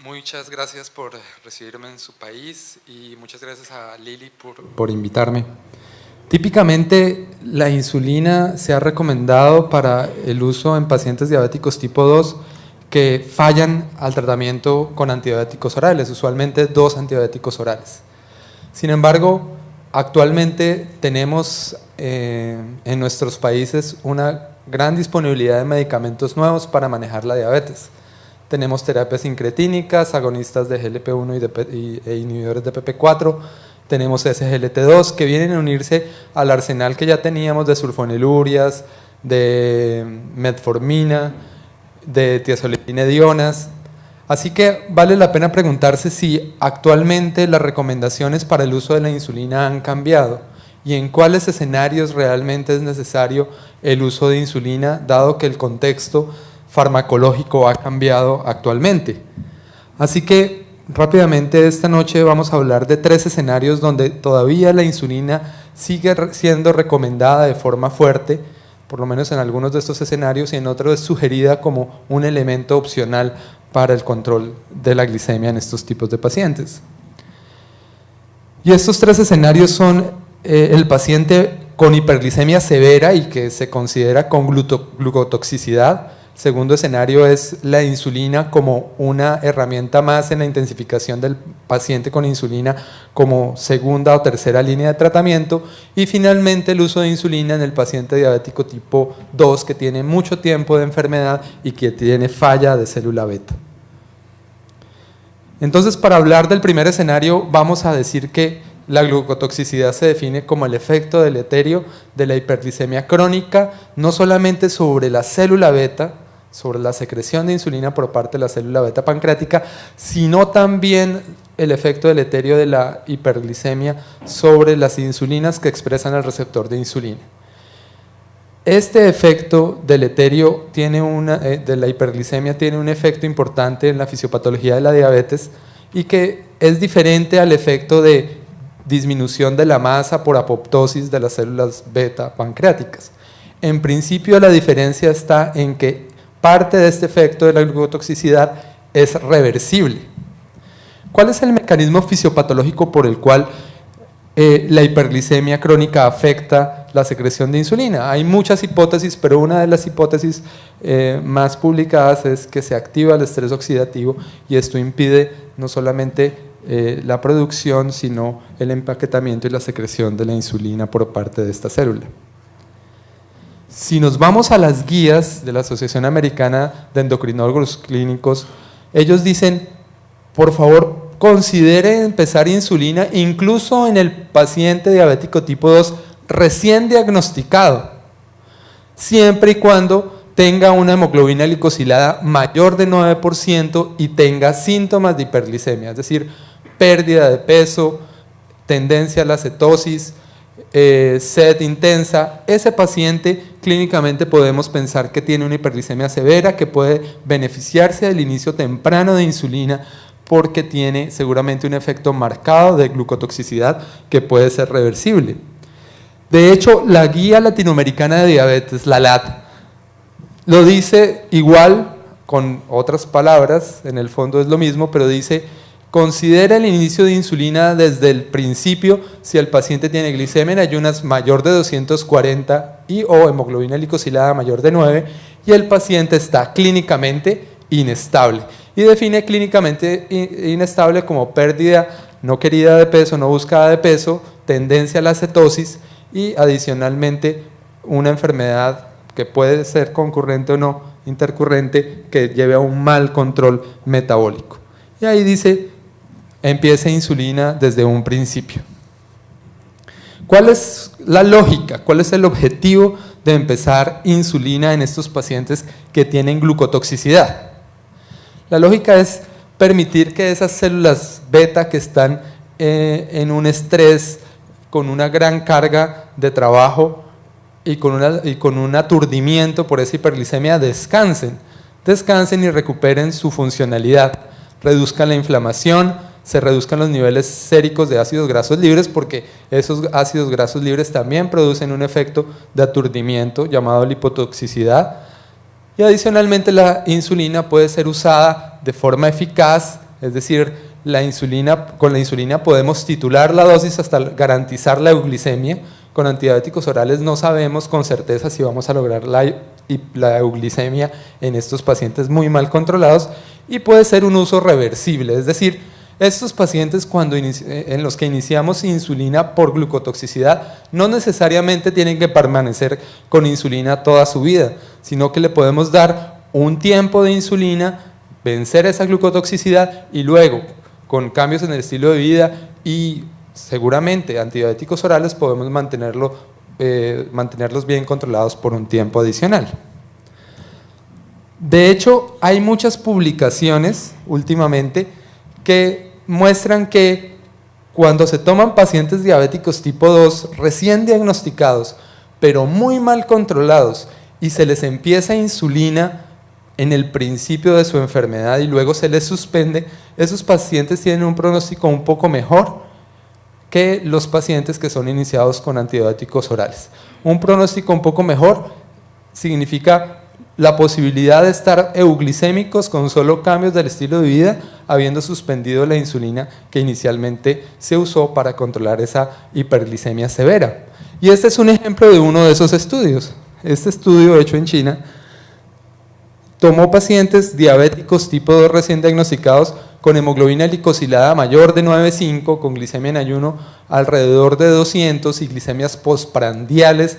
Muchas gracias por recibirme en su país y muchas gracias a Lili por invitarme. Típicamente la insulina se ha recomendado para el uso en pacientes diabéticos tipo 2 que fallan al tratamiento con antidiabéticos orales, usualmente 2 antidiabéticos orales. Sin embargo, actualmente tenemos en nuestros países una gran disponibilidad de medicamentos nuevos para manejar la diabetes. Tenemos terapias incretínicas, agonistas de GLP-1 e inhibidores de PP4, tenemos SGLT2 que vienen a unirse al arsenal que ya teníamos de sulfonilurias, de metformina, de tiazolidinedionas. Así que vale la pena preguntarse si actualmente las recomendaciones para el uso de la insulina han cambiado y en cuáles escenarios realmente es necesario el uso de insulina, dado que el contexto farmacológico ha cambiado actualmente. Así que rápidamente esta noche vamos a hablar de 3 escenarios donde todavía la insulina sigue siendo recomendada de forma fuerte, por lo menos en algunos de estos escenarios, y en otros es sugerida como un elemento opcional para el control de la glicemia en estos tipos de pacientes. Y estos 3 escenarios son el paciente con hiperglicemia severa y que se considera con glucotoxicidad. Segundo escenario es la insulina como una herramienta más en la intensificación del paciente con insulina como segunda o tercera línea de tratamiento. Y finalmente el uso de insulina en el paciente diabético tipo 2 que tiene mucho tiempo de enfermedad y que tiene falla de célula beta. Entonces, para hablar del primer escenario, vamos a decir que la glucotoxicidad se define como el efecto deleterio de la hiperglicemia crónica, no solamente sobre la célula beta, sobre la secreción de insulina por parte de la célula beta pancreática, sino también el efecto deleterio de la hiperglicemia sobre las insulinas que expresan el receptor de insulina. Este efecto deleterio de la hiperglicemia tiene un efecto importante en la fisiopatología de la diabetes y que es diferente al efecto de disminución de la masa por apoptosis de las células beta pancreáticas. En principio la diferencia está en que parte de este efecto de la glucotoxicidad es reversible. ¿Cuál es el mecanismo fisiopatológico por el cual la hiperglicemia crónica afecta la secreción de insulina? Hay muchas hipótesis, pero una de las hipótesis más publicadas es que se activa el estrés oxidativo y esto impide no solamente la producción, sino el empaquetamiento y la secreción de la insulina por parte de esta célula. Si nos vamos a las guías de la Asociación Americana de Endocrinólogos Clínicos, ellos dicen, por favor, considere empezar insulina incluso en el paciente diabético tipo 2 recién diagnosticado, siempre y cuando tenga una hemoglobina glicosilada mayor de 9% y tenga síntomas de hiperglicemia, es decir, pérdida de peso, tendencia a la cetosis, sed intensa. Ese paciente clínicamente podemos pensar que tiene una hiperglicemia severa que puede beneficiarse del inicio temprano de insulina porque tiene seguramente un efecto marcado de glucotoxicidad que puede ser reversible. De hecho, la Guía Latinoamericana de Diabetes, la LAD, lo dice igual con otras palabras, en el fondo es lo mismo, pero dice: considera el inicio de insulina desde el principio si el paciente tiene glicemia en ayunas mayor de 240 y o hemoglobina glicosilada mayor de 9 y el paciente está clínicamente inestable. Y define clínicamente inestable como pérdida no querida de peso, no buscada de peso, tendencia a la cetosis y adicionalmente una enfermedad que puede ser concurrente o no, intercurrente, que lleve a un mal control metabólico. Y ahí dice: empiece insulina desde un principio. ¿Cuál es la lógica? ¿Cuál es el objetivo de empezar insulina en estos pacientes que tienen glucotoxicidad? La lógica es permitir que esas células beta que están en un estrés, con una gran carga de trabajo y con un aturdimiento por esa hiperglicemia, descansen y recuperen su funcionalidad, reduzcan la inflamación, se reduzcan los niveles séricos de ácidos grasos libres, porque esos ácidos grasos libres también producen un efecto de aturdimiento llamado lipotoxicidad. Y adicionalmente la insulina puede ser usada de forma eficaz Es decir, con la insulina podemos titular la dosis hasta garantizar la euglicemia. Con antidiabéticos orales no sabemos con certeza si vamos a lograr la euglicemia en estos pacientes muy mal controlados, y puede ser un uso reversible, es decir, estos pacientes en los que iniciamos insulina por glucotoxicidad no necesariamente tienen que permanecer con insulina toda su vida, sino que le podemos dar un tiempo de insulina, vencer esa glucotoxicidad y luego, con cambios en el estilo de vida y seguramente antidiabéticos orales, podemos mantenerlos bien controlados por un tiempo adicional. De hecho, hay muchas publicaciones últimamente que muestran que cuando se toman pacientes diabéticos tipo 2 recién diagnosticados, pero muy mal controlados, y se les empieza insulina en el principio de su enfermedad y luego se les suspende, esos pacientes tienen un pronóstico un poco mejor que los pacientes que son iniciados con antibióticos orales. Un pronóstico un poco mejor significa la posibilidad de estar euglicémicos con solo cambios del estilo de vida, habiendo suspendido la insulina que inicialmente se usó para controlar esa hiperglicemia severa. Y este es un ejemplo de uno de esos estudios. Este estudio, hecho en China, tomó pacientes diabéticos tipo 2 recién diagnosticados con hemoglobina glicosilada mayor de 9,5, con glicemia en ayuno alrededor de 200 y glicemias postprandiales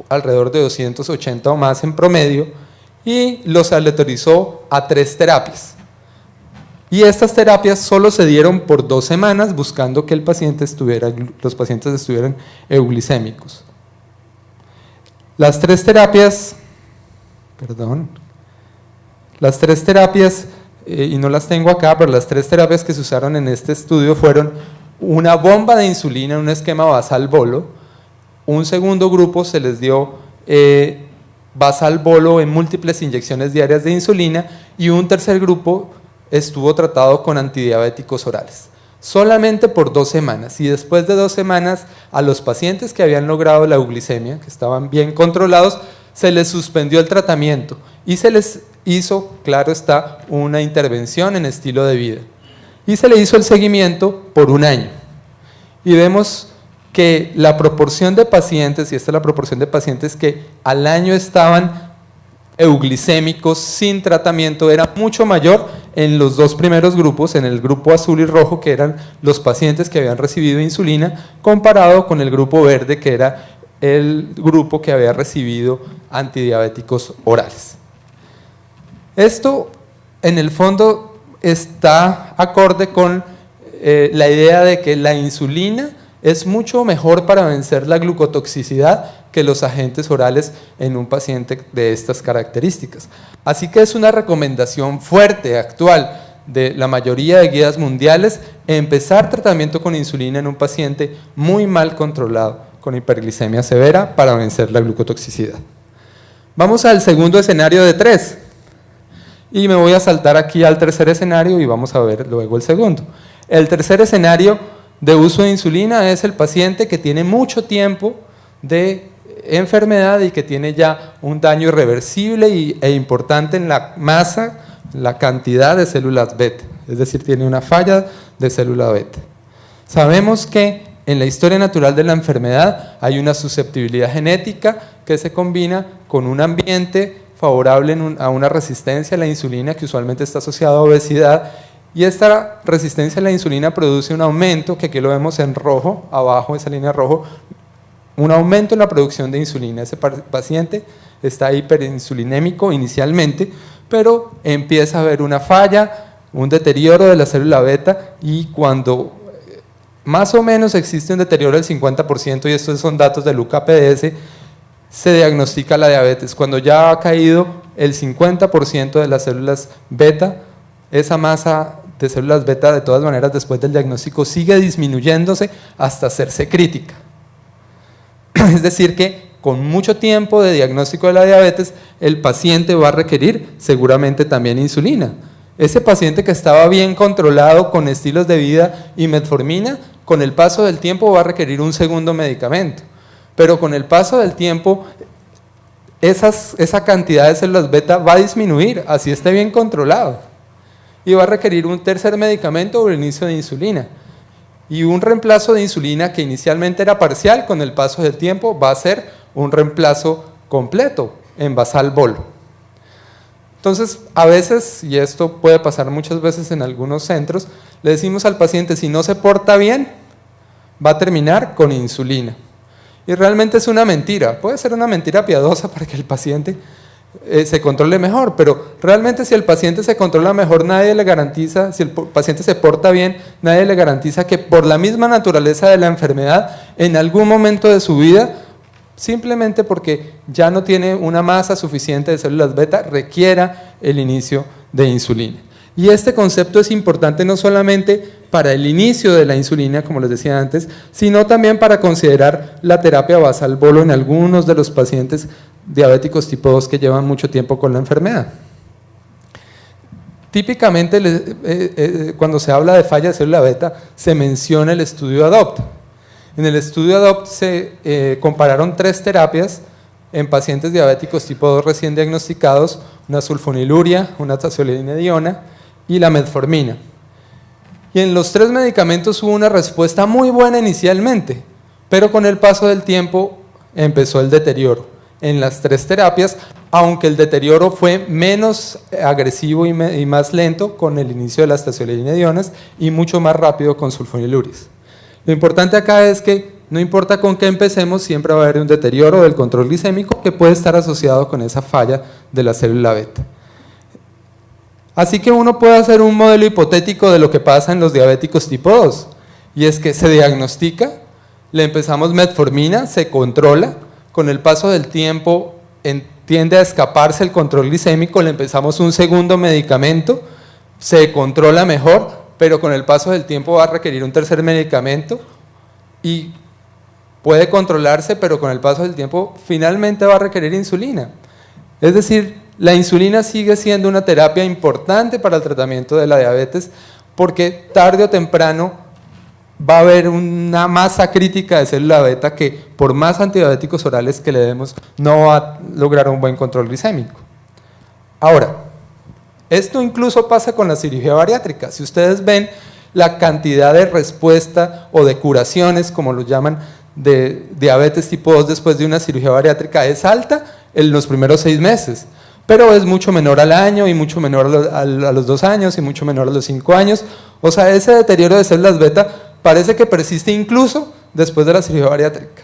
alrededor de 280 o más en promedio, y los aleatorizó a 3 terapias. Y estas terapias solo se dieron por 2 semanas buscando que los pacientes estuvieran euglicémicos. Las tres terapias, y no las tengo acá, pero las 3 terapias que se usaron en este estudio fueron una bomba de insulina en un esquema basal bolo, un segundo grupo se les dio basal bolo en múltiples inyecciones diarias de insulina, y un tercer grupo estuvo tratado con antidiabéticos orales. Solamente por 2 semanas, y después de 2 semanas a los pacientes que habían logrado la euglicemia, que estaban bien controlados, se les suspendió el tratamiento y se les hizo, claro está, una intervención en estilo de vida. Y se le hizo el seguimiento por 1 año. Y vemos que la proporción de pacientes, y esta es la proporción de pacientes que al año estaban euglicémicos sin tratamiento, era mucho mayor en los 2 primeros grupos, en el grupo azul y rojo, que eran los pacientes que habían recibido insulina, comparado con el grupo verde, que era el grupo que había recibido antidiabéticos orales. Esto, en el fondo, está acorde con la idea de que la insulina es mucho mejor para vencer la glucotoxicidad que los agentes orales en un paciente de estas características. Así que es una recomendación fuerte, actual, de la mayoría de guías mundiales, empezar tratamiento con insulina en un paciente muy mal controlado, con hiperglicemia severa, para vencer la glucotoxicidad. Vamos al segundo escenario de 3. Y me voy a saltar aquí al tercer escenario y vamos a ver luego el segundo. El tercer escenario de uso de insulina es el paciente que tiene mucho tiempo de enfermedad y que tiene ya un daño irreversible e importante en la masa, la cantidad de células beta, es decir, tiene una falla de célula beta. Sabemos que en la historia natural de la enfermedad hay una susceptibilidad genética que se combina con un ambiente favorable a una resistencia a la insulina que usualmente está asociada a obesidad, y esta resistencia a la insulina produce un aumento, que aquí lo vemos en rojo, abajo esa línea rojo, un aumento en la producción de insulina. Ese paciente está hiperinsulinémico inicialmente, pero empieza a haber una falla, un deterioro de la célula beta, y cuando más o menos existe un deterioro del 50%, y estos son datos del UKPDS, se diagnostica la diabetes. Cuando ya ha caído el 50% de las células beta, esa masa de células beta, de todas maneras, después del diagnóstico sigue disminuyéndose hasta hacerse crítica. Es decir que con mucho tiempo de diagnóstico de la diabetes, el paciente va a requerir seguramente también insulina. Ese paciente que estaba bien controlado con estilos de vida y metformina, con el paso del tiempo va a requerir un segundo medicamento. Pero con el paso del tiempo, esa cantidad de células beta va a disminuir, así esté bien controlado. y va a requerir un tercer medicamento o el inicio de insulina. Y un reemplazo de insulina que inicialmente era parcial, con el paso del tiempo va a ser un reemplazo completo en basal-bolo. Entonces, a veces, y esto puede pasar muchas veces en algunos centros, le decimos al paciente, si no se porta bien, va a terminar con insulina. Y realmente es una mentira, puede ser una mentira piadosa para que el paciente se controle mejor, pero realmente si el paciente se controla mejor, nadie le garantiza, si el paciente se porta bien, nadie le garantiza que por la misma naturaleza de la enfermedad, en algún momento de su vida, simplemente porque ya no tiene una masa suficiente de células beta, requiera el inicio de insulina. Y este concepto es importante no solamente para el inicio de la insulina, como les decía antes, sino también para considerar la terapia basal-bolo en algunos de los pacientes diabéticos tipo 2 que llevan mucho tiempo con la enfermedad. Típicamente, cuando se habla de falla de célula beta, se menciona el estudio ADOPT. En el estudio ADOPT se compararon 3 terapias en pacientes diabéticos tipo 2 recién diagnosticados, una sulfoniluria, una tazolinediona y la metformina. Y en los 3 medicamentos hubo una respuesta muy buena inicialmente, pero con el paso del tiempo empezó el deterioro en las 3 terapias, aunque el deterioro fue menos agresivo y más lento con el inicio de las tazolinedionas y mucho más rápido con sulfoniluris. Lo importante acá es que no importa con qué empecemos, siempre va a haber un deterioro del control glicémico que puede estar asociado con esa falla de la célula beta. Así que uno puede hacer un modelo hipotético de lo que pasa en los diabéticos tipo 2, y es que se diagnostica, le empezamos metformina, se controla, con el paso del tiempo tiende a escaparse el control glicémico, le empezamos un segundo medicamento, se controla mejor, pero con el paso del tiempo va a requerir un tercer medicamento y puede controlarse, pero con el paso del tiempo finalmente va a requerir insulina. Es decir, la insulina sigue siendo una terapia importante para el tratamiento de la diabetes porque tarde o temprano va a haber una masa crítica de célula beta que por más antidiabéticos orales que le demos no va a lograr un buen control glicémico. Ahora, esto incluso pasa con la cirugía bariátrica. Si ustedes ven la cantidad de respuesta o de curaciones, como lo llaman, de diabetes tipo 2 después de una cirugía bariátrica es alta en los primeros 6 meses, pero es mucho menor al año y mucho menor a los 2 años y mucho menor a los 5 años. O sea, ese deterioro de células beta parece que persiste incluso después de la cirugía bariátrica.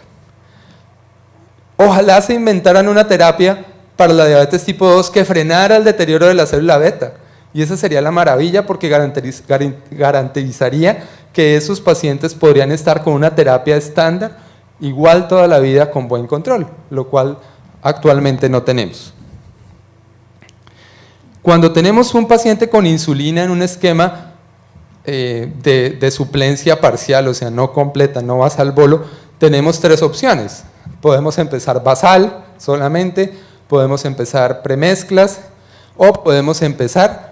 Ojalá se inventaran una terapia para la diabetes tipo 2 que frenara el deterioro de la célula beta. Y esa sería la maravilla porque garantizaría que esos pacientes podrían estar con una terapia estándar igual toda la vida con buen control, lo cual actualmente no tenemos. Cuando tenemos un paciente con insulina en un esquema de suplencia parcial, o sea, no completa, no basal-bolo, tenemos 3 opciones. Podemos empezar basal solamente, podemos empezar premezclas o podemos empezar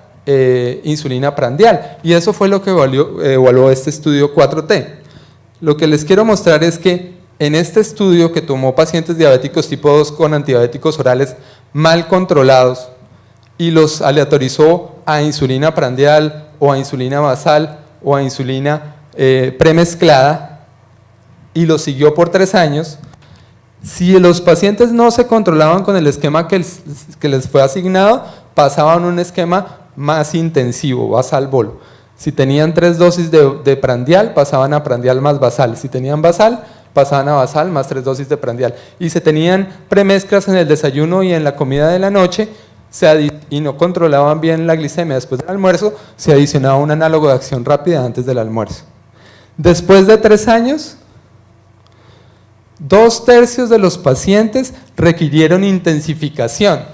insulina prandial, y eso fue lo que evaluó este estudio 4T. Lo que les quiero mostrar es que en este estudio que tomó pacientes diabéticos tipo 2 con antidiabéticos orales mal controlados y los aleatorizó a insulina prandial o a insulina basal o a insulina premezclada y los siguió por 3 años, si los pacientes no se controlaban con el esquema que les fue asignado, pasaban a un esquema más intensivo, basal-bolo. Si tenían 3 dosis de prandial, pasaban a prandial más basal. Si tenían basal, pasaban a basal más 3 dosis de prandial. Y si tenían premezclas en el desayuno y en la comida de la noche y no controlaban bien la glicemia después del almuerzo, se adicionaba un análogo de acción rápida antes del almuerzo. Después de 3 años, 2/3 de los pacientes requirieron intensificación.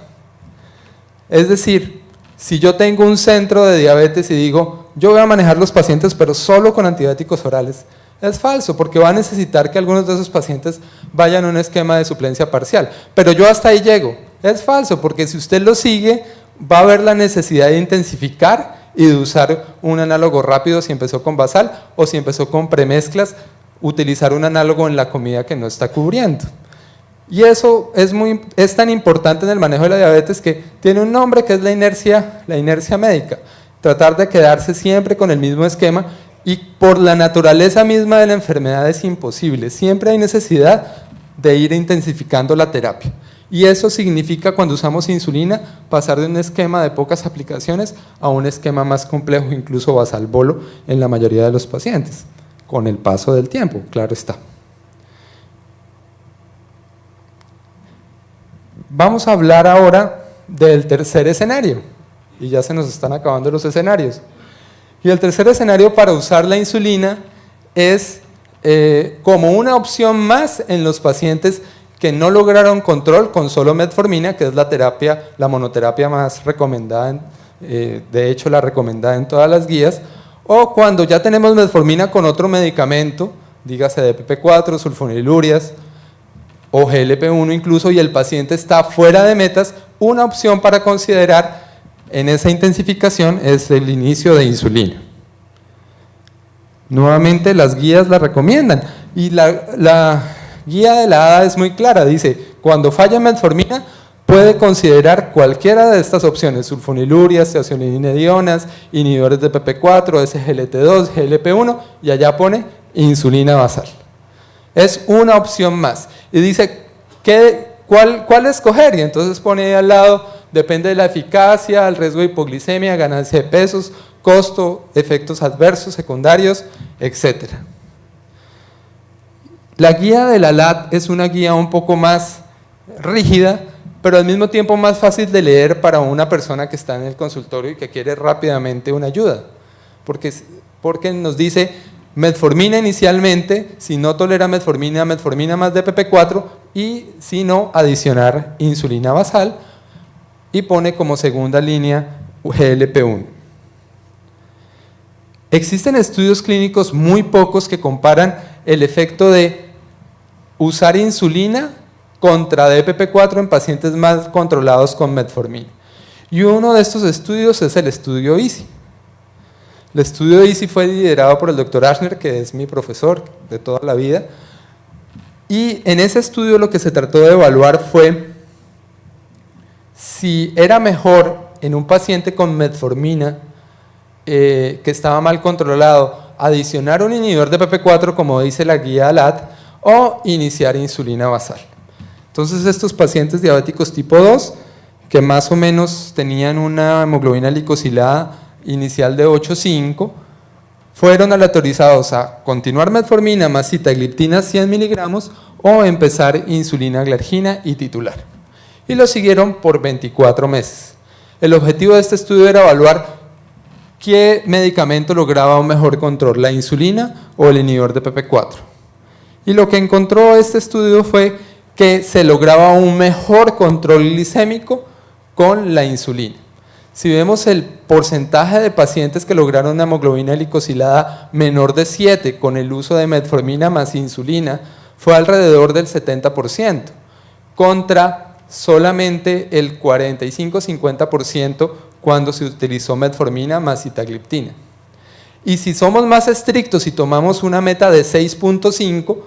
Es decir, si yo tengo un centro de diabetes y digo, yo voy a manejar los pacientes pero solo con antibióticos orales, es falso, porque va a necesitar que algunos de esos pacientes vayan a un esquema de suplencia parcial, pero yo hasta ahí llego. Es falso, porque si usted lo sigue, va a haber la necesidad de intensificar y de usar un análogo rápido si empezó con basal o si empezó con premezclas, utilizar un análogo en la comida que no está cubriendo. Y eso es tan importante en el manejo de la diabetes que tiene un nombre que es la inercia médica. tratar de quedarse siempre con el mismo esquema, y por la naturaleza misma de la enfermedad es imposible, siempre hay necesidad de ir intensificando la terapia. Y eso significa, cuando usamos insulina, pasar de un esquema de pocas aplicaciones a un esquema más complejo, incluso basal-bolo, en la mayoría de los pacientes, con el paso del tiempo, claro está. Vamos a hablar ahora del tercer escenario, y ya se nos están acabando los escenarios. Y el tercer escenario para usar la insulina es como una opción más en los pacientes que no lograron control con solo metformina, que es la monoterapia más recomendada, de hecho la recomendada en todas las guías, o cuando ya tenemos metformina con otro medicamento, dígase DPP4, sulfonilurias o GLP-1 incluso, y el paciente está fuera de metas, una opción para considerar en esa intensificación es el inicio de insulina. Nuevamente las guías la recomiendan, y la guía de la ADA es muy clara, dice, cuando falla metformina puede considerar cualquiera de estas opciones, sulfonilurias, teocionidinedionas, inhibidores de PP4, SGLT2, GLP-1, y allá pone insulina basal. Es una opción más, y dice, ¿cuál escoger? Y entonces pone ahí al lado, depende de la eficacia, el riesgo de hipoglicemia, ganancia de pesos, costo, efectos adversos, secundarios, etc. La guía de la LAT es una guía un poco más rígida, pero al mismo tiempo más fácil de leer para una persona que está en el consultorio y que quiere rápidamente una ayuda, porque nos dice metformina inicialmente, si no tolera metformina, metformina más DPP4, y si no, adicionar insulina basal, y pone como segunda línea GLP-1. Existen estudios clínicos muy pocos que comparan el efecto de usar insulina contra DPP4 en pacientes más controlados con metformina. Y uno de estos estudios es el estudio EASY. El estudio EASY fue liderado por el Dr. Ashner, que es mi profesor de toda la vida, y en ese estudio lo que se trató de evaluar fue si era mejor en un paciente con metformina que estaba mal controlado, adicionar un inhibidor de PP4, como dice la guía LAT, o iniciar insulina basal. Entonces estos pacientes diabéticos tipo 2, que más o menos tenían una hemoglobina glicosilada inicial de 8,5, fueron aleatorizados a continuar metformina más sitagliptina 100 miligramos o empezar insulina glargina y titular. Y lo siguieron por 24 meses. El objetivo de este estudio era evaluar qué medicamento lograba un mejor control, la insulina o el inhibidor de PP4. Y lo que encontró este estudio fue que se lograba un mejor control glicémico con la insulina. Si vemos el porcentaje de pacientes que lograron una hemoglobina glicosilada menor de 7 con el uso de metformina más insulina, fue alrededor del 70%, contra solamente el 45-50% cuando se utilizó metformina más sitagliptina. Y si somos más estrictos y tomamos una meta de 6.5,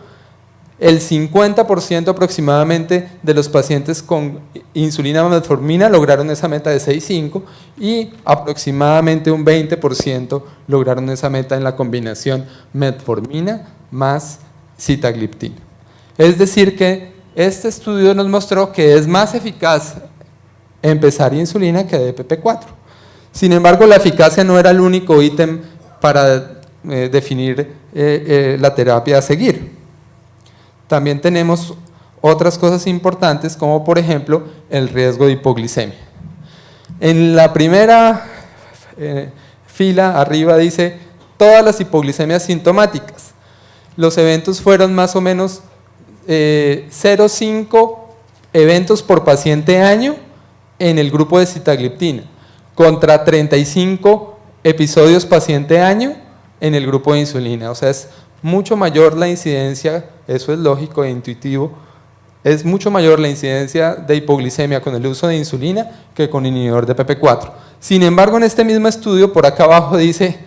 el 50% aproximadamente de los pacientes con insulina más metformina lograron esa meta de 6.5 y aproximadamente un 20% lograron esa meta en la combinación metformina más sitagliptina. Es decir que este estudio nos mostró que es más eficaz empezar insulina que DPP4. Sin embargo, la eficacia no era el único ítem para definir la terapia a seguir. También tenemos otras cosas importantes, como por ejemplo el riesgo de hipoglicemia. En la primera fila arriba dice todas las hipoglicemias sintomáticas. Los eventos fueron más o menos 0,5 eventos por paciente año en el grupo de sitagliptina, contra 35 episodios paciente año en el grupo de insulina. O sea, es mucho mayor la incidencia, eso es lógico e intuitivo, es mucho mayor la incidencia de hipoglicemia con el uso de insulina que con inhibidor de PP4. Sin embargo, en este mismo estudio, por acá abajo dice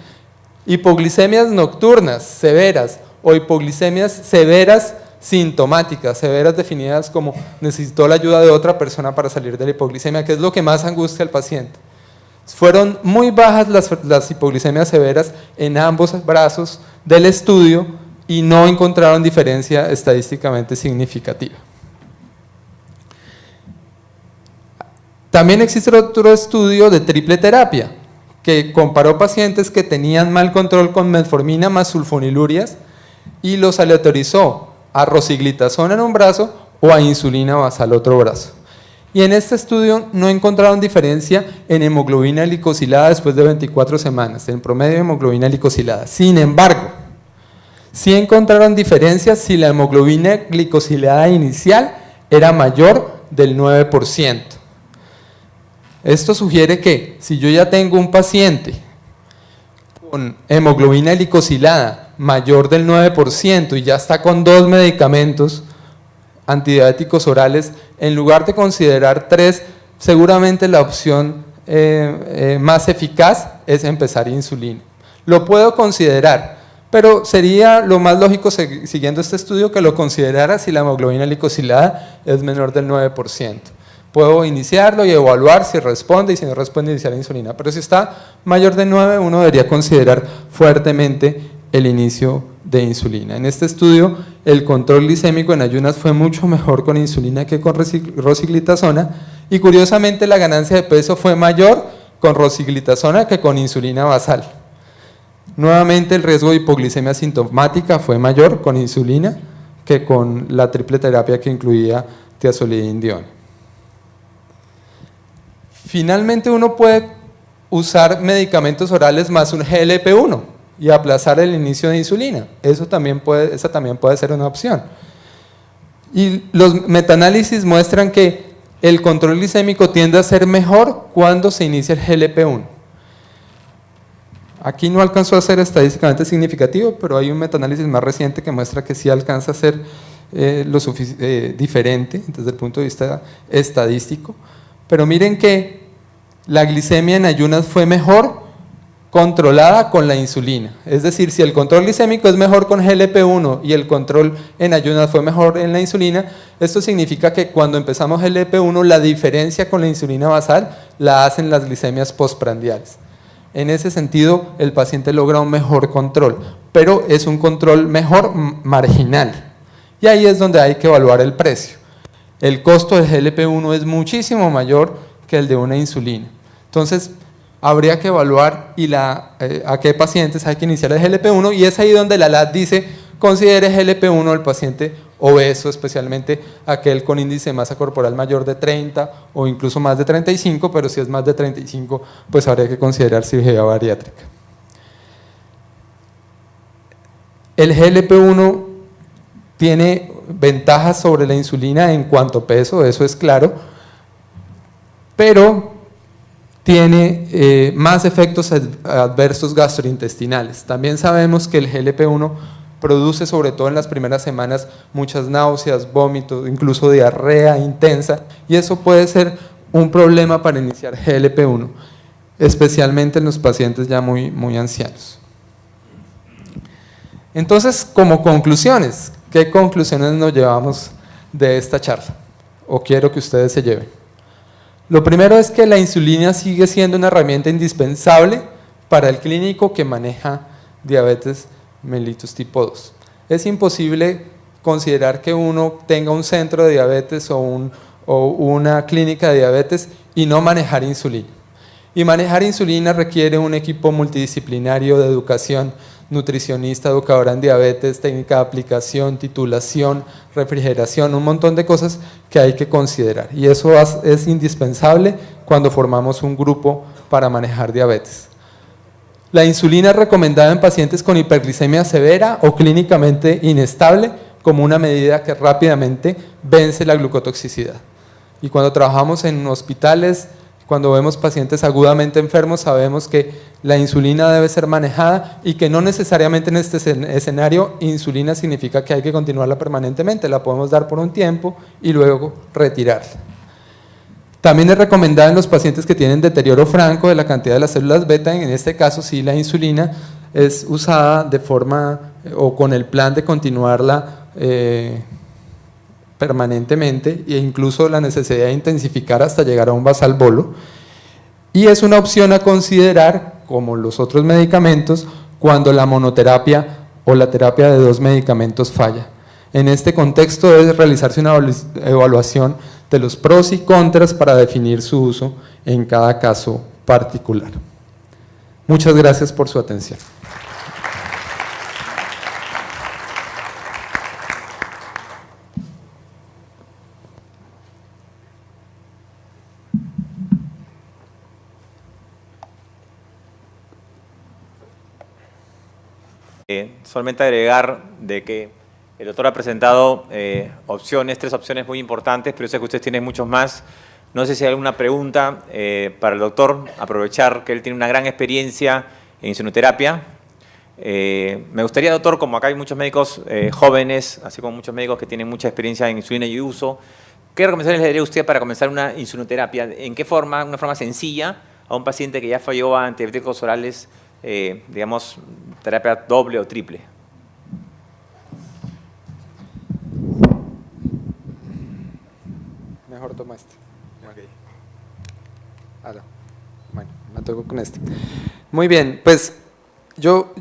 hipoglicemias nocturnas severas o hipoglicemias severas sintomáticas, severas definidas como necesitó la ayuda de otra persona para salir de la hipoglicemia, que es lo que más angustia al paciente. Fueron muy bajas las hipoglicemias severas en ambos brazos del estudio y no encontraron diferencia estadísticamente significativa. También existe otro estudio de triple terapia que comparó pacientes que tenían mal control con metformina más sulfonilurias y los aleatorizó a rosiglitazona en un brazo o a insulina basal otro brazo. Y en este estudio no encontraron diferencia en hemoglobina glicosilada después de 24 semanas, en promedio de hemoglobina glicosilada. Sin embargo, sí encontraron diferencias si la hemoglobina glicosilada inicial era mayor del 9%. Esto sugiere que si yo ya tengo un paciente con hemoglobina glicosilada mayor del 9% y ya está con 2 medicamentos antidiabéticos orales, en lugar de considerar 3, seguramente la opción más eficaz es empezar insulina. Lo puedo considerar, pero sería lo más lógico, siguiendo este estudio, que lo considerara si la hemoglobina glicosilada es menor del 9%. Puedo iniciarlo y evaluar si responde, y si no responde, iniciar insulina. Pero si está mayor de 9, uno debería considerar fuertemente el inicio de insulina. En este estudio, el control glicémico en ayunas fue mucho mejor con insulina que con rosiglitazona, y curiosamente la ganancia de peso fue mayor con rosiglitazona que con insulina basal. Nuevamente, el riesgo de hipoglicemia sintomática fue mayor con insulina que con la triple terapia que incluía tiazolidinediona. Finalmente, uno puede usar medicamentos orales más un GLP-1 y aplazar el inicio de insulina. Esa también puede ser una opción. Y los metaanálisis muestran que el control glicémico tiende a ser mejor cuando se inicia el GLP-1. Aquí no alcanzó a ser estadísticamente significativo, pero hay un metaanálisis más reciente que muestra que sí alcanza a ser diferente desde el punto de vista estadístico. Pero miren que la glicemia en ayunas fue mejor controlada con la insulina. Es decir, si el control glicémico es mejor con GLP-1 y el control en ayunas fue mejor en la insulina, esto significa que cuando empezamos GLP-1 la diferencia con la insulina basal la hacen las glicemias postprandiales. En ese sentido, el paciente logra un mejor control, pero es un control mejor marginal. Y ahí es donde hay que evaluar el precio. El costo del GLP-1 es muchísimo mayor que el de una insulina. Entonces, habría que evaluar a qué pacientes hay que iniciar el GLP-1, y es ahí donde la LAD dice, considere GLP-1 al paciente obeso, especialmente aquel con índice de masa corporal mayor de 30 o incluso más de 35, pero si es más de 35, pues habría que considerar cirugía bariátrica. El GLP-1 tiene ventajas sobre la insulina en cuanto a peso, eso es claro, pero tiene más efectos adversos gastrointestinales. También sabemos que el GLP-1 produce, sobre todo en las primeras semanas, muchas náuseas, vómitos, incluso diarrea intensa, y eso puede ser un problema para iniciar GLP-1, especialmente en los pacientes ya muy ancianos. Entonces, como conclusiones, ¿qué conclusiones nos llevamos de esta charla? O quiero que ustedes se lleven. Lo primero es que la insulina sigue siendo una herramienta indispensable para el clínico que maneja diabetes mellitus tipo 2. Es imposible considerar que uno tenga un centro de diabetes o una clínica de diabetes y no manejar insulina. Y manejar insulina requiere un equipo multidisciplinario de educación, nutricionista, educadora en diabetes, técnica de aplicación, titulación, refrigeración, un montón de cosas que hay que considerar. Y eso es indispensable cuando formamos un grupo para manejar diabetes. La insulina es recomendada en pacientes con hiperglicemia severa o clínicamente inestable como una medida que rápidamente vence la glucotoxicidad. Y cuando trabajamos en hospitales, cuando vemos pacientes agudamente enfermos, sabemos que la insulina debe ser manejada y que no necesariamente en este escenario insulina significa que hay que continuarla permanentemente, la podemos dar por un tiempo y luego retirarla. También es recomendada en los pacientes que tienen deterioro franco de la cantidad de las células beta, en este caso sí la insulina es usada de forma o con el plan de continuarla permanentemente e incluso la necesidad de intensificar hasta llegar a un basal bolo. y es una opción a considerar, como los otros medicamentos, cuando la monoterapia o la terapia de 2 medicamentos falla. En este contexto debe realizarse una evaluación de los pros y contras para definir su uso en cada caso particular. Muchas gracias por su atención. Solamente agregar de que el doctor ha presentado opciones, 3 opciones muy importantes, pero sé que ustedes tienen muchos más. No sé si hay alguna pregunta para el doctor, aprovechar que él tiene una gran experiencia en insulinoterapia. Me gustaría, doctor, como acá hay muchos médicos jóvenes, así como muchos médicos que tienen mucha experiencia en insulina y uso, ¿qué recomendaciones le daría usted para comenzar una insulinoterapia? ¿En qué forma? Una forma sencilla a un paciente que ya falló a antidiabéticos orales, digamos, terapia doble o triple. Mejor toma este. Okay. Bueno, me toco con este. Muy bien, pues yo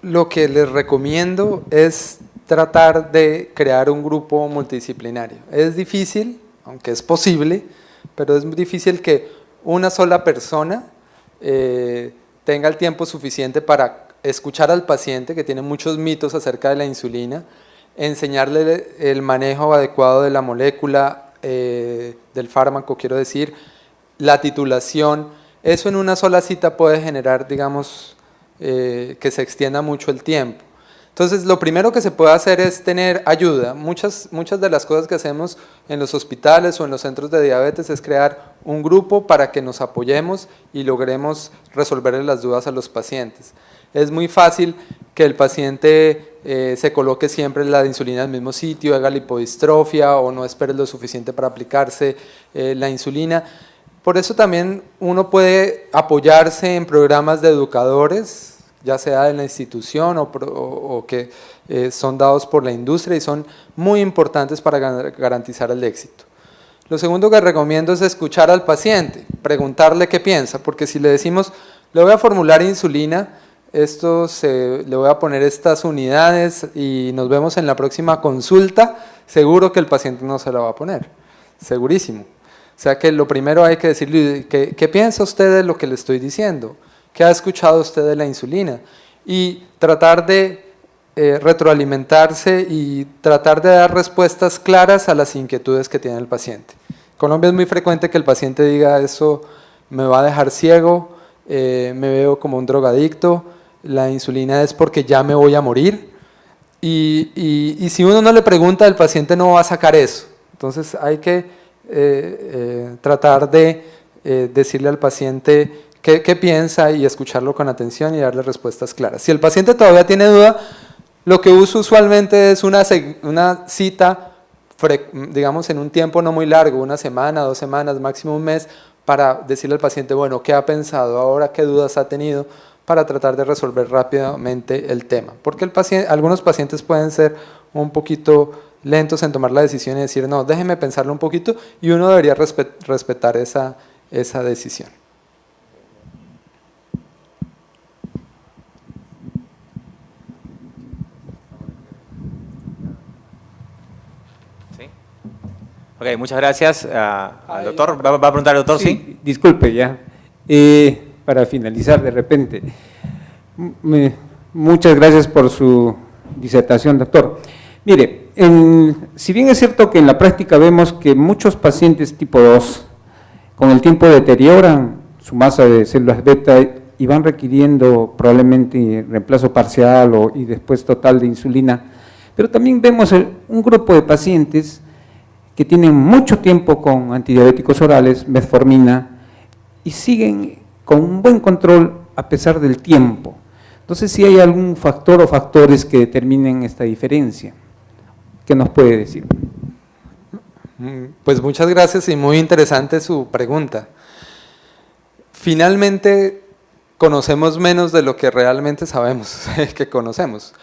lo que les recomiendo es tratar de crear un grupo multidisciplinario. Es difícil, aunque es posible, pero es muy difícil que una sola persona tenga el tiempo suficiente para escuchar al paciente, que tiene muchos mitos acerca de la insulina, enseñarle el manejo adecuado de la molécula, del fármaco, quiero decir, la titulación. Eso en una sola cita puede generar, digamos, que se extienda mucho el tiempo. Entonces, lo primero que se puede hacer es tener ayuda. Muchas de las cosas que hacemos en los hospitales o en los centros de diabetes es crear un grupo para que nos apoyemos y logremos resolverle las dudas a los pacientes. Es muy fácil que el paciente se coloque siempre la insulina en el mismo sitio, haga lipodistrofia o no espere lo suficiente para aplicarse la insulina. Por eso también uno puede apoyarse en programas de educadores, ya sea de la institución o que son dados por la industria y son muy importantes para garantizar el éxito. Lo segundo que recomiendo es escuchar al paciente, preguntarle qué piensa, porque si le decimos, le voy a formular insulina, le voy a poner estas unidades y nos vemos en la próxima consulta, seguro que el paciente no se la va a poner, segurísimo. O sea que lo primero hay que decirle, ¿qué piensa usted de lo que le estoy diciendo? ¿Qué ha escuchado usted de la insulina? Y tratar de retroalimentarse y tratar de dar respuestas claras a las inquietudes que tiene el paciente. En Colombia es muy frecuente que el paciente diga, eso me va a dejar ciego, me veo como un drogadicto, la insulina es porque ya me voy a morir. Y si uno no le pregunta, el paciente no va a sacar eso. Entonces hay que tratar de decirle al paciente qué piensa y escucharlo con atención y darle respuestas claras. Si el paciente todavía tiene duda, lo que uso usualmente es una cita, digamos en un tiempo no muy largo, 1 semana, 2 semanas, máximo 1 mes, para decirle al paciente, bueno, ¿qué ha pensado ahora? ¿Qué dudas ha tenido? Para tratar de resolver rápidamente el tema. Porque algunos pacientes pueden ser un poquito lentos en tomar la decisión y decir, no, déjeme pensarlo un poquito, y uno debería respetar esa decisión. Ok, muchas gracias al doctor. ¿Va a preguntar al doctor? Sí. Disculpe ya. Para finalizar de repente, muchas gracias por su disertación, doctor. Mire, si bien es cierto que en la práctica vemos que muchos pacientes tipo 2 con el tiempo deterioran su masa de células beta y van requiriendo probablemente reemplazo parcial y después total de insulina, pero también vemos un grupo de pacientes que tienen mucho tiempo con antidiabéticos orales, metformina, y siguen con un buen control a pesar del tiempo. Entonces, si hay algún factor o factores que determinen esta diferencia, ¿qué nos puede decir? Pues muchas gracias y muy interesante su pregunta. Finalmente, conocemos menos de lo que realmente sabemos que conocemos.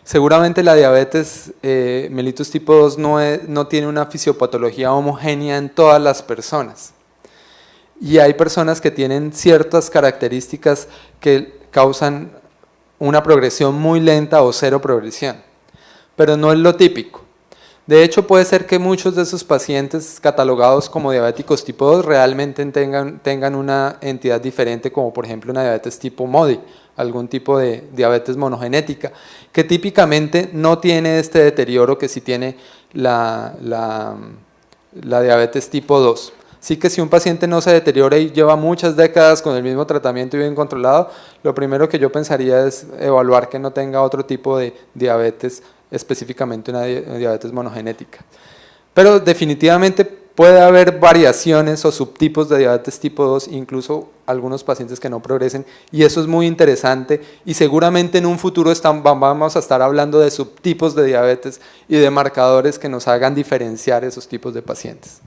Seguramente la diabetes mellitus tipo 2 no tiene una fisiopatología homogénea en todas las personas. y hay personas que tienen ciertas características que causan una progresión muy lenta o cero progresión, pero no es lo típico. De hecho, puede ser que muchos de esos pacientes catalogados como diabéticos tipo 2 realmente tengan una entidad diferente, como por ejemplo una diabetes tipo MODY, algún tipo de diabetes monogenética, que típicamente no tiene este deterioro que sí tiene la diabetes tipo 2. Sí que si un paciente no se deteriora y lleva muchas décadas con el mismo tratamiento y bien controlado, lo primero que yo pensaría es evaluar que no tenga otro tipo de diabetes, específicamente una diabetes monogenética. Pero definitivamente puede haber variaciones o subtipos de diabetes tipo 2, incluso algunos pacientes que no progresen, y eso es muy interesante, y seguramente en un futuro vamos a estar hablando de subtipos de diabetes y de marcadores que nos hagan diferenciar esos tipos de pacientes.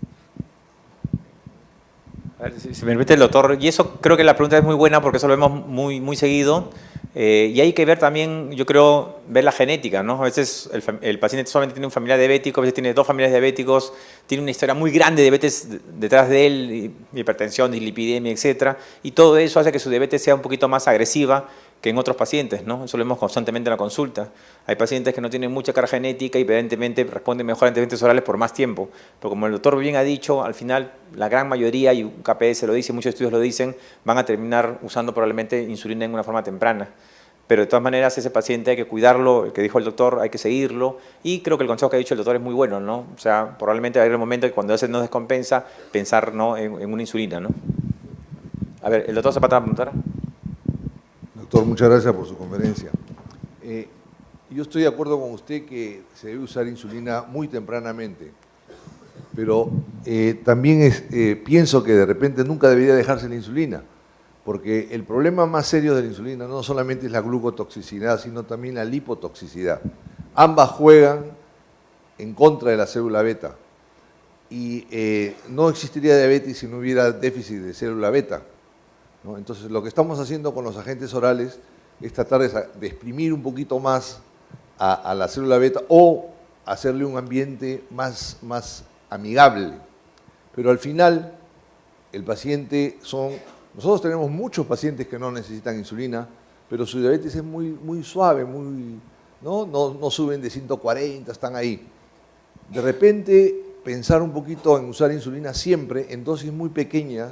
A ver, si me permite el doctor, y eso creo que la pregunta es muy buena porque eso lo vemos muy seguido, y hay que ver también, yo creo, ver la genética, ¿no? A veces el paciente solamente tiene un familiar diabético, a veces tiene 2 familiares diabéticos, tiene una historia muy grande de diabetes detrás de él, hipertensión, dislipidemia, etcétera, y todo eso hace que su diabetes sea un poquito más agresiva que en otros pacientes, ¿no? Eso lo vemos constantemente en la consulta. Hay pacientes que no tienen mucha carga genética y evidentemente responden mejor a antidiabéticos orales por más tiempo. Pero como el doctor bien ha dicho, al final la gran mayoría, y un KPS lo dice, muchos estudios lo dicen, van a terminar usando probablemente insulina en una forma temprana. Pero de todas maneras ese paciente hay que cuidarlo, el que dijo el doctor, hay que seguirlo, y creo que el consejo que ha dicho el doctor es muy bueno, ¿no? O sea, probablemente va a haber un momento que cuando ese no descompensa, pensar, ¿no?, en una insulina, ¿no? A ver, el doctor Zapata va a preguntar. Doctor, muchas gracias por su conferencia. Yo estoy de acuerdo con usted que se debe usar insulina muy tempranamente, pero también pienso que de repente nunca debería dejarse la insulina, porque el problema más serio de la insulina no solamente es la glucotoxicidad, sino también la lipotoxicidad. Ambas juegan en contra de la célula beta y no existiría diabetes si no hubiera déficit de célula beta, ¿no? Entonces, lo que estamos haciendo con los agentes orales es tratar de exprimir un poquito más a la célula beta o hacerle un ambiente más amigable. Pero al final, el paciente nosotros tenemos muchos pacientes que no necesitan insulina, pero su diabetes es muy suave, no suben de 140, están ahí. De repente, pensar un poquito en usar insulina siempre en dosis muy pequeñas,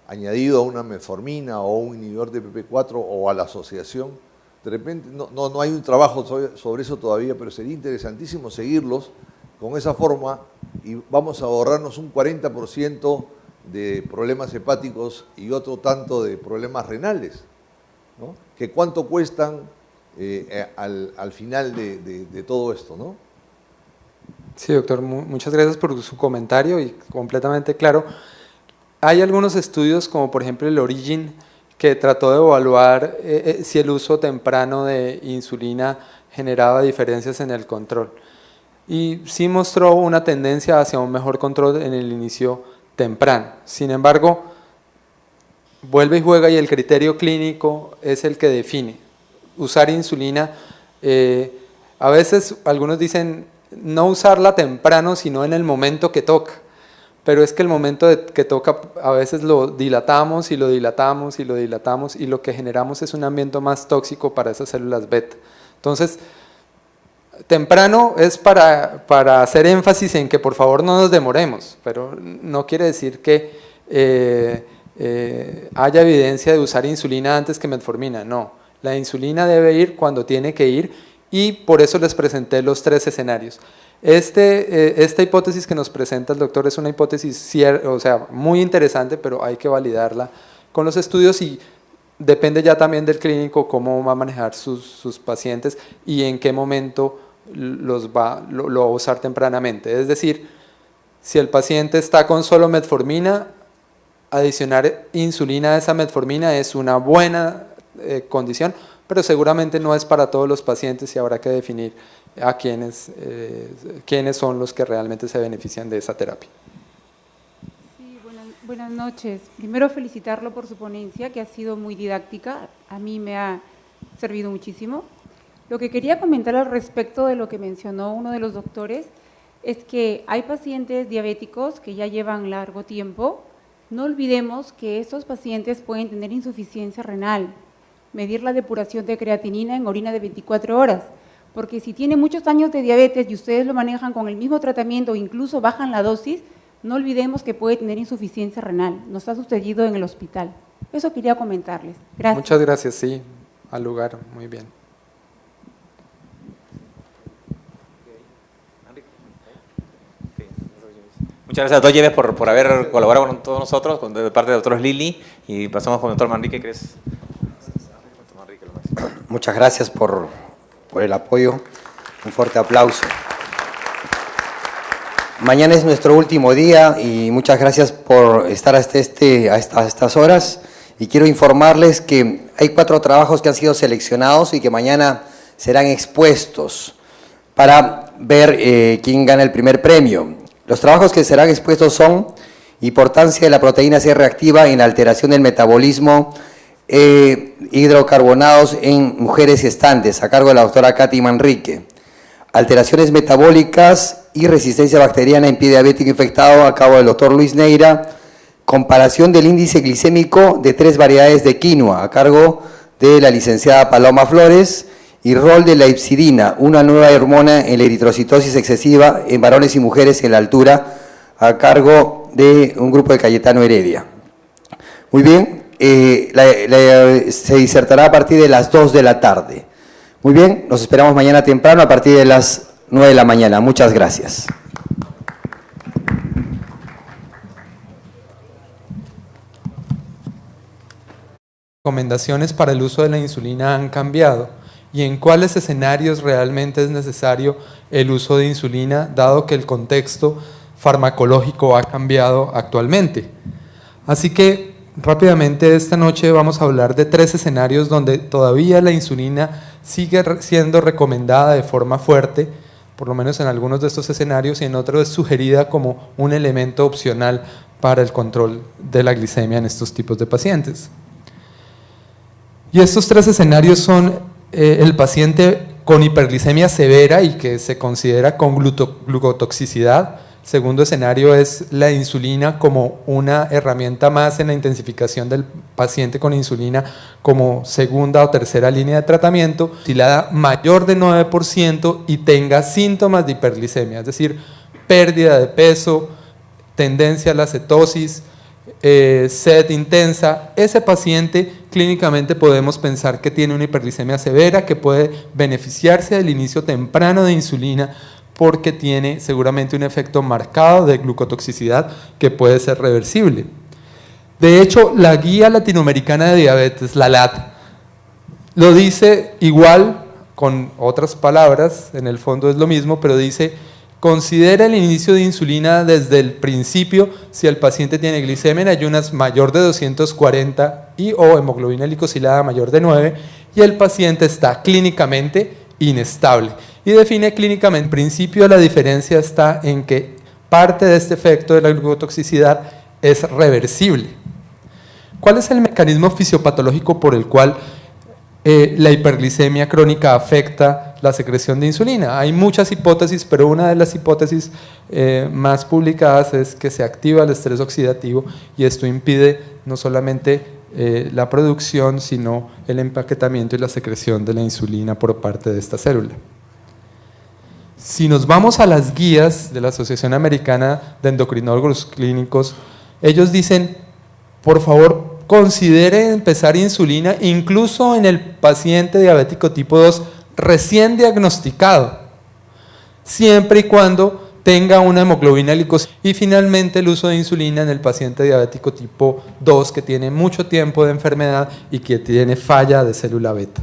añadido a una metformina o un inhibidor de PP4 o a la asociación. De repente, no hay un trabajo sobre eso todavía, pero sería interesantísimo seguirlos con esa forma y vamos a ahorrarnos un 40% de problemas hepáticos y otro tanto de problemas renales, ¿no? Que cuánto cuestan al final de todo esto, ¿no? Sí, doctor, muchas gracias por su comentario y completamente claro. Hay algunos estudios, como por ejemplo el Origin, que trató de evaluar si el uso temprano de insulina generaba diferencias en el control. Y sí mostró una tendencia hacia un mejor control en el inicio temprano. Sin embargo, vuelve y juega y el criterio clínico es el que define. Usar insulina, a veces algunos dicen no usarla temprano, sino en el momento que toca. Pero es que el momento que toca a veces lo dilatamos y lo dilatamos y lo dilatamos y lo que generamos es un ambiente más tóxico para esas células beta. Entonces, temprano es para hacer énfasis en que por favor no nos demoremos, pero no quiere decir que haya evidencia de usar insulina antes que metformina, no. La insulina debe ir cuando tiene que ir y por eso les presenté los 3 escenarios. Esta hipótesis que nos presenta el doctor es una hipótesis muy interesante, pero hay que validarla con los estudios y depende ya también del clínico cómo va a manejar sus pacientes y en qué momento lo va a usar tempranamente. Es decir, si el paciente está con solo metformina, adicionar insulina a esa metformina es una buena condición, pero seguramente no es para todos los pacientes y habrá que definir a quiénes son los que realmente se benefician de esa terapia. Sí, buenas noches. Primero felicitarlo por su ponencia, que ha sido muy didáctica, a mí me ha servido muchísimo. Lo que quería comentar al respecto de lo que mencionó uno de los doctores es que hay pacientes diabéticos que ya llevan largo tiempo No olvidemos que estos pacientes pueden tener insuficiencia renal, medir la depuración de creatinina en orina de 24 horas, porque si tiene muchos años de diabetes y ustedes lo manejan con el mismo tratamiento o incluso bajan la dosis, no olvidemos que puede tener insuficiencia renal. Nos ha sucedido en el hospital. Eso quería comentarles. Gracias. Muchas gracias, sí, al lugar, muy bien. Muchas gracias, doctor Yeves, por haber colaborado con todos nosotros, de parte de doctor Lili, y pasamos con el doctor Manrique, que es... Muchas gracias por el apoyo. Un fuerte aplauso. Mañana es nuestro último día y muchas gracias por estar hasta estas horas. Y quiero informarles que hay 4 trabajos que han sido seleccionados y que mañana serán expuestos para ver quién gana el primer premio. Los trabajos que serán expuestos son importancia de la proteína C reactiva en la alteración del metabolismo hidrocarbonados en mujeres gestantes, a cargo de la doctora Katy Manrique. Alteraciones metabólicas y resistencia bacteriana en pie diabético infectado, a cargo del doctor Luis Neira. Comparación del índice glicémico de 3 variedades de quinoa, a cargo de la licenciada Paloma Flores. Y rol de la ipsidina, una nueva hormona en la eritrocitosis excesiva en varones y mujeres en la altura, a cargo de un grupo de Cayetano Heredia. Muy bien, se disertará a partir de las 2 de la tarde. Muy bien, nos esperamos mañana temprano a partir de las 9 de la mañana. Muchas gracias. Recomendaciones para el uso de la insulina han cambiado y en cuáles escenarios realmente es necesario el uso de insulina, dado que el contexto farmacológico ha cambiado actualmente. Así que rápidamente esta noche vamos a hablar de 3 escenarios donde todavía la insulina sigue siendo recomendada de forma fuerte, por lo menos en algunos de estos escenarios, y en otros es sugerida como un elemento opcional para el control de la glicemia en estos tipos de pacientes. Y estos 3 escenarios son el paciente con hiperglicemia severa y que se considera con glucotoxicidad. Segundo escenario es la insulina como una herramienta más en la intensificación del paciente con insulina como segunda o tercera línea de tratamiento, si la da mayor de 9% y tenga síntomas de hiperglicemia, es decir, pérdida de peso, tendencia a la cetosis, sed intensa. Ese paciente clínicamente podemos pensar que tiene una hiperglicemia severa, que puede beneficiarse del inicio temprano de insulina porque tiene seguramente un efecto marcado de glucotoxicidad que puede ser reversible. De hecho, la Guía Latinoamericana de Diabetes, la LAD, lo dice igual, con otras palabras, en el fondo es lo mismo, pero dice: considera el inicio de insulina desde el principio si el paciente tiene glicemia en ayunas mayor de 240 y o hemoglobina glicosilada mayor de 9 y el paciente está clínicamente inestable. Y define clínicamente, en principio la diferencia está en que parte de este efecto de la glucotoxicidad es reversible. ¿Cuál es el mecanismo fisiopatológico por el cual la hiperglicemia crónica afecta la secreción de insulina? Hay muchas hipótesis, pero una de las hipótesis más publicadas es que se activa el estrés oxidativo y esto impide no solamente la producción, sino el empaquetamiento y la secreción de la insulina por parte de esta célula. Si nos vamos a las guías de la Asociación Americana de Endocrinólogos Clínicos, ellos dicen: por favor, considere empezar insulina incluso en el paciente diabético tipo 2 recién diagnosticado, siempre y cuando tenga una hemoglobina glicosilada. Y finalmente el uso de insulina en el paciente diabético tipo 2 que tiene mucho tiempo de enfermedad y que tiene falla de célula beta.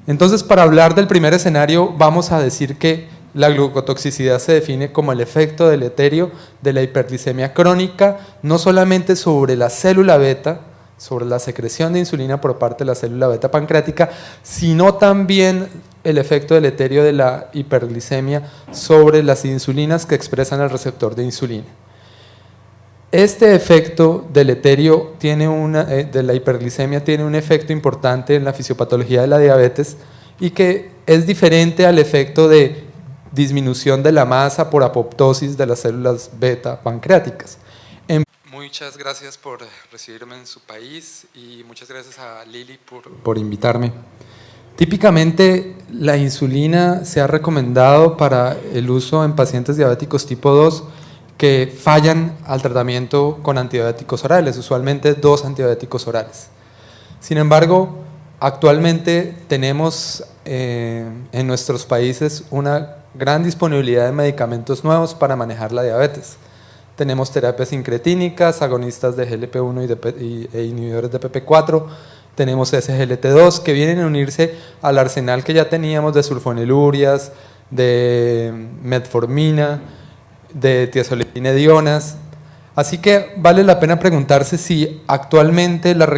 Entonces, para hablar del primer escenario, vamos a decir que la glucotoxicidad se define como el efecto deleterio de la hiperglicemia crónica, no solamente sobre la célula beta, sobre la secreción de insulina por parte de la célula beta pancreática, sino también el efecto deleterio de la hiperglicemia sobre las insulinas que expresan el receptor de insulina. Este efecto deleterio de la hiperglicemia tiene un efecto importante en la fisiopatología de la diabetes y que es diferente al efecto de disminución de la masa por apoptosis de las células beta pancreáticas. En muchas gracias por recibirme en su país y muchas gracias a Lili por invitarme. Típicamente la insulina se ha recomendado para el uso en pacientes diabéticos tipo 2 que fallan al tratamiento con antidiabéticos orales, usualmente 2 antidiabéticos orales. Sin embargo, actualmente tenemos en nuestros países una gran disponibilidad de medicamentos nuevos para manejar la diabetes. Tenemos terapias incretínicas, agonistas de GLP-1 e inhibidores de PP4, tenemos SGLT2 que vienen a unirse al arsenal que ya teníamos de sulfonilurias, de metformina, de tiazolidinedionas. Así que vale la pena preguntarse si actualmente la recomendación